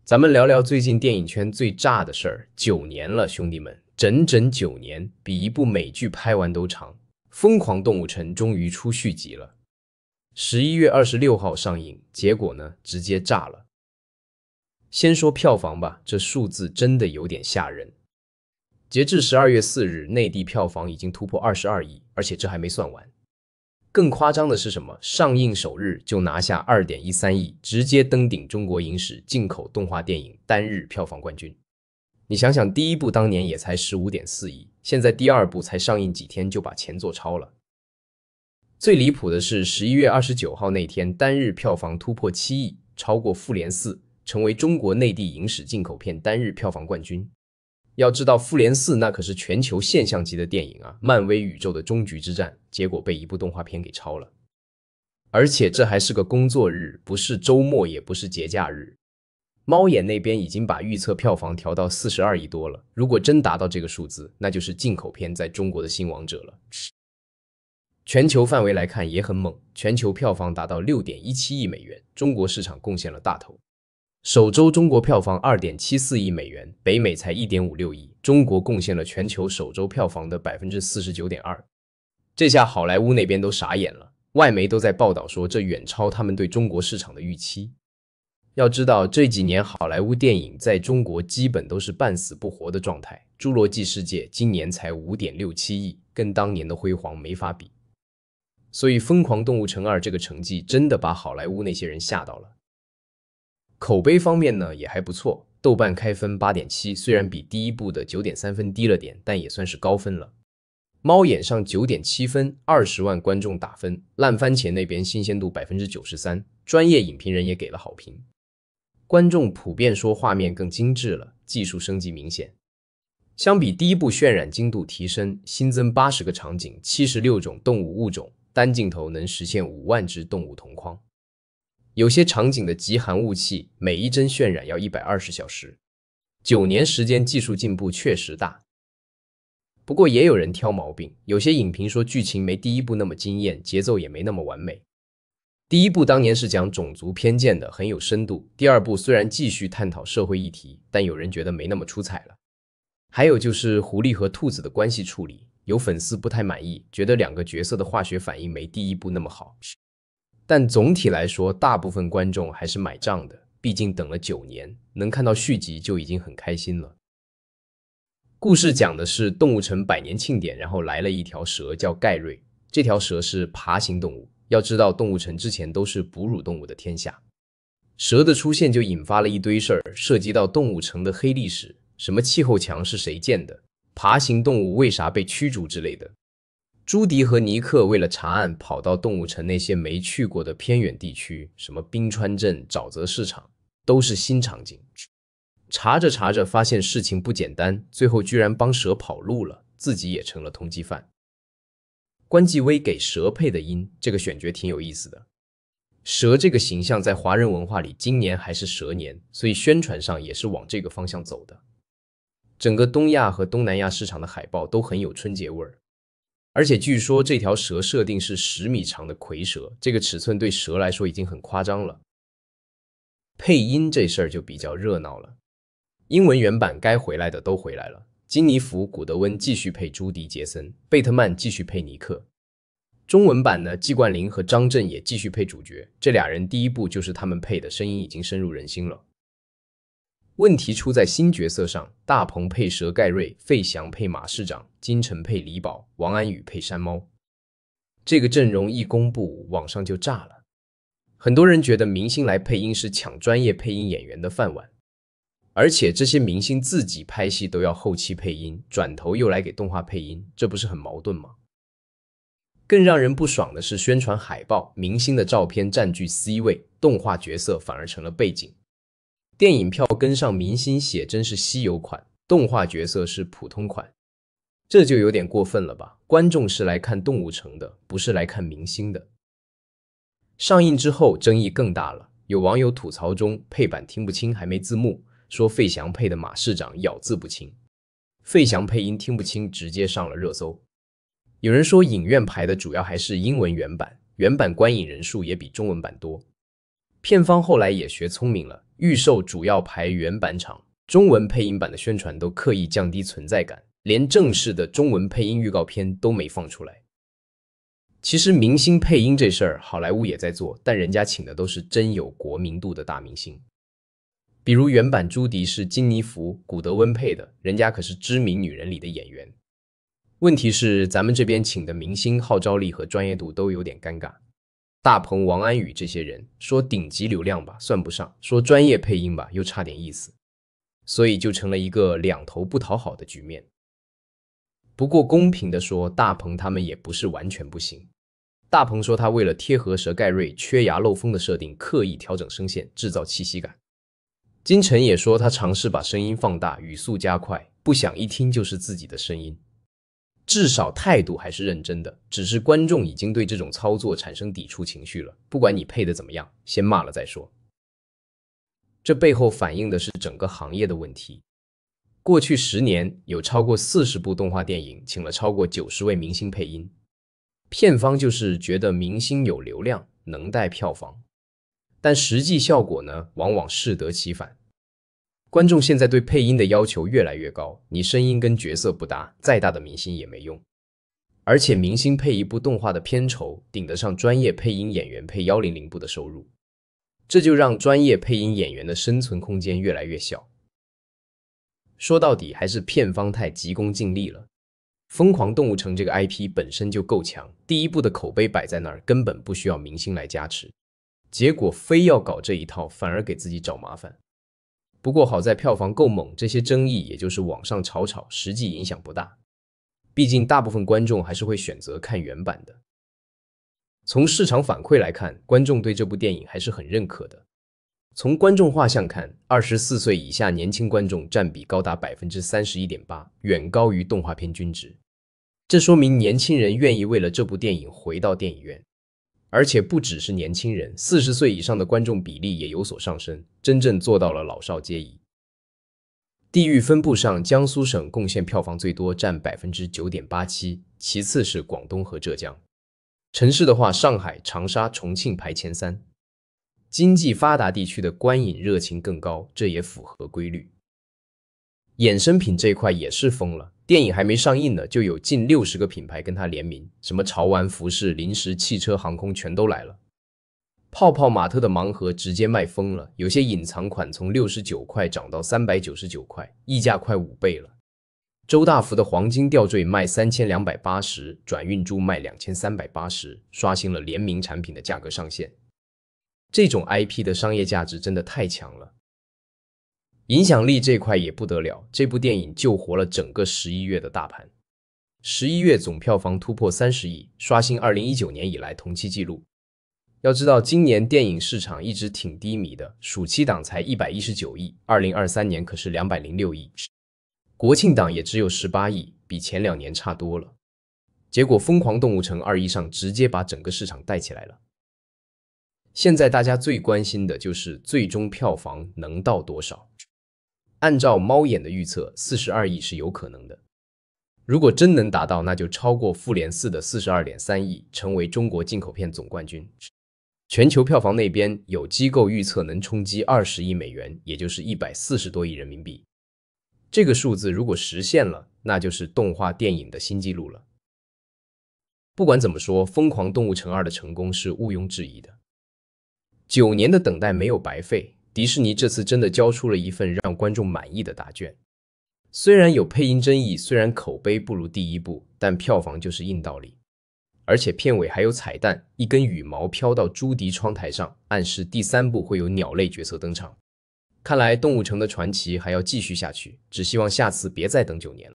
咱們聊聊最近電影圈最炸的事兒。9年了，兄弟們，整整9年，比一部美劇拍完都長。瘋狂動物城終於出續集了，11月26號上映，結果呢，直接炸了。先說票房吧，這數字真的有點嚇人。截至12月4日，內地票房已經突破22億，而且這還沒算完。更誇張的是什麼？上映首日就拿下2.13億，直接登頂中國影史進口動畫電影單日票房冠軍。你想想，第一部當年也才15.4億，現在第二部才上映幾天就把前作超了。最離譜的是11月29號那天，單日票房突破7億，超過《復聯4》，成為中國內地影史進口片單日票房冠軍。要知道，《復聯4》那可是全球現象級的電影啊，漫威宇宙的終局之戰，結果被一部動畫片給超了。而且這還是個工作日，不是周末，也不是節假日。貓眼那邊已經把預測票房調到42億多了，如果真達到這個數字，那就是進口片在中國的新王者了。全球範圍來看也很猛，全球票房達到6.17億美元，中國市場貢獻了大頭。首周中國票房2.74億美元，北美才1.56億，中國貢獻了全球首周票房的 49.2%。這下好萊塢那邊都傻眼了，外媒都在報道說這遠超他們對中國市場的預期。要知道這幾年好萊塢電影在中國基本都是半死不活的狀態，侏羅紀世界今年才5.67億，跟當年的輝煌沒法比。所以瘋狂動物城2這個成績真的把好萊塢那些人嚇到了。口碑方面呢也還不錯，豆瓣開分 8.7， 雖然比第一部的 9.3 分低了點，但也算是高分了。貓眼上 9.7 分，20萬觀眾打分，爛番茄那邊新鮮度 93%， 專業影評人也給了好評。觀眾普遍說畫面更精緻了，技術升級明顯。相比第一部渲染精度提升，新增80個場景，76種動物物種，單鏡頭能實現5萬只動物同框。有些場景的極寒霧氣，每一帧渲染要120小時。9年時間，技術進步確實大。不過也有人挑毛病，有些影評說劇情沒第一部那麼驚豔，節奏也沒那麼完美。第一部當年是講種族偏見的，很有深度。第二部雖然繼續探討社會議題，但有人覺得沒那麼出彩了。還有就是狐狸和兔子的關係處理，有粉絲不太滿意，覺得2個角色的化學反應沒第一部那麼好。但總體來說，大部分觀眾還是買賬的，畢竟等了9年，能看到續集就已經很開心了。故事講的是動物城100年慶典，然後來了一條蛇叫蓋瑞，這條蛇是爬行動物。要知道動物城之前都是哺乳動物的天下，蛇的出現就引發了一堆事兒，涉及到動物城的黑歷史，什麼氣候牆是誰建的，爬行動物為啥被驅逐之類的。朱迪和尼克為了查案，跑到動物城那些沒去過的偏遠地區，什麼冰川鎮、沼澤市場，都是新場景。查着查着發現事情不簡單，最後居然幫蛇跑路了，自己也成了通缉犯。關繼威給蛇配的音，這個選角挺有意思的。蛇這個形象在華人文化裡，今年還是蛇年，所以宣傳上也是往這個方向走的。整個東亞和東南亞市場的海報都很有春節味兒。而且據說這條蛇設定是10米長的蝰蛇，這個尺寸對蛇來說已經很誇張了。配音這事兒就比較熱鬧了，英文原版該回來的都回来了，金尼弗·古德溫繼續配朱迪·傑森，貝特曼繼續配尼克。中文版呢，季冠霖和張震也繼續配主角，這倆人第一部就是他們配的，聲音已經深入人心了。問題出在新角色上，大鵬配蛇蓋瑞，費翔配馬市長，金晨配李寶，王安宇配山貓。這個陣容一公布，網上就炸了。很多人覺得明星來配音是搶專業配音演員的飯碗，而且這些明星自己拍戲都要後期配音，轉頭又來給動畫配音，這不是很矛盾嗎？更讓人不爽的是，宣傳海報，明星的照片佔據 C 位，動畫角色反而成了背景。電影票跟上明星寫真是稀有款，動畫角色是普通款，這就有點過分了吧？觀眾是來看動物城的，不是來看明星的。上映之後爭議更大了，有網友吐槽中配版聽不清，還沒字幕，說費翔配的馬市長咬字不清，費翔配音聽不清，直接上了熱搜。有人說影院排的主要還是英文原版，原版觀影人數也比中文版多。片方後來也學聰明了，預售主要排原版場，中文配音版的宣傳都刻意降低存在感，連正式的中文配音預告片都沒放出來。其實明星配音這事兒，好萊塢也在做，但人家請的都是真有國民度的大明星。比如原版朱迪是金妮弗·古德溫配的，人家可是知名女人裡的演員。問題是咱們這邊請的明星號召力和專業度都有點尷尬。大鵬、王安宇這些人說頂級流量吧，算不上；說專業配音吧，又差點意思。所以就成了一個兩頭不討好的局面。不過公平地說，大鵬他們也不是完全不行。大鵬說他為了貼合佘蓋瑞缺牙漏風的設定，刻意調整聲線，制造氣息感。金晨也說他嘗試把聲音放大，語速加快，不想一聽就是自己的聲音。至少態度還是認真的，只是觀眾已經對這種操作產生抵觸情緒了。不管你配得怎麼樣，先罵了再說。這背後反映的是整個行業的問題。過去10年，有超過40部動畫電影請了超過90位明星配音，片方就是覺得明星有流量，能帶票房，但實際效果呢，往往適得其反。觀眾現在對配音的要求越來越高，你聲音跟角色不搭，再大的明星也沒用。而且明星配一部动畫的片酬頂得上專業配音演員配100部的收入，這就讓專業配音演員的生存空間越來越小。說到底還是片方太急功近利了。瘋狂動物城這個 IP 本身就夠強，第一部的口碑擺在那兒，根本不需要明星來加持，結果非要搞這一套，反而給自己找麻煩。不過好在票房夠猛，這些爭議也就是網上吵吵，實際影響不大。畢竟大部分觀眾還是會選擇看原版的。從市場反饋來看，觀眾對這部電影還是很認可的。從觀眾畫像看，24歲以下年輕觀眾佔比高達 31.8%， 遠高於動畫片均值。這說明年輕人願意為了這部電影回到電影院。而且不只是年輕人，40歲以上的觀眾比例也有所上升，真正做到了老少皆宜。地域分布上，江蘇省貢獻票房最多，佔 9.87%， 其次是廣東和浙江。城市的話，上海、長沙、重慶排前3。經濟發達地區的觀影熱情更高，這也符合規律。衍生品這塊也是瘋了，電影還沒上映呢，就有近60個品牌跟他聯名，什麼潮玩、服飾、零食、汽車、航空全都來了。泡泡瑪特的盲盒直接賣瘋了，有些隱藏款從69塊漲到399塊，溢價快5倍了。周大福的黃金吊墜賣3280，轉運珠賣2380，刷新了聯名產品的價格上限。這種 IP 的商業價值真的太強了。影響力這塊也不得了，這部電影救活了整個11月的大盤。11月總票房突破30億，刷新2019年以來同期紀錄。要知道，今年電影市場一直挺低迷的，暑期檔才119億，2023年可是206億，國慶檔也只有18億，比前2年差多了。結果《瘋狂動物城2》上直接把整個市場帶起來了。現在大家最關心的就是最終票房能到多少。按照貓眼的預測，42億是有可能的。如果真能達到，那就超過復聯4的42.3億，成為中國進口片總冠軍。全球票房那邊有機構預測能衝擊20億美元，也就是140多億人民幣。這個數字如果實現了，那就是動畫電影的新紀錄了。不管怎麼說，《瘋狂動物城2》的成功是毋庸置疑的。9年的等待沒有白費，迪士尼這次真的交出了一份讓觀眾滿意的答卷。雖然有配音爭議，雖然口碑不如第一部，但票房就是硬道理。而且片尾還有彩蛋，一根羽毛飄到朱迪窗台上，暗示第3部會有鳥類角色登場。看來動物城的傳奇還要繼續下去，只希望下次別再等9年了。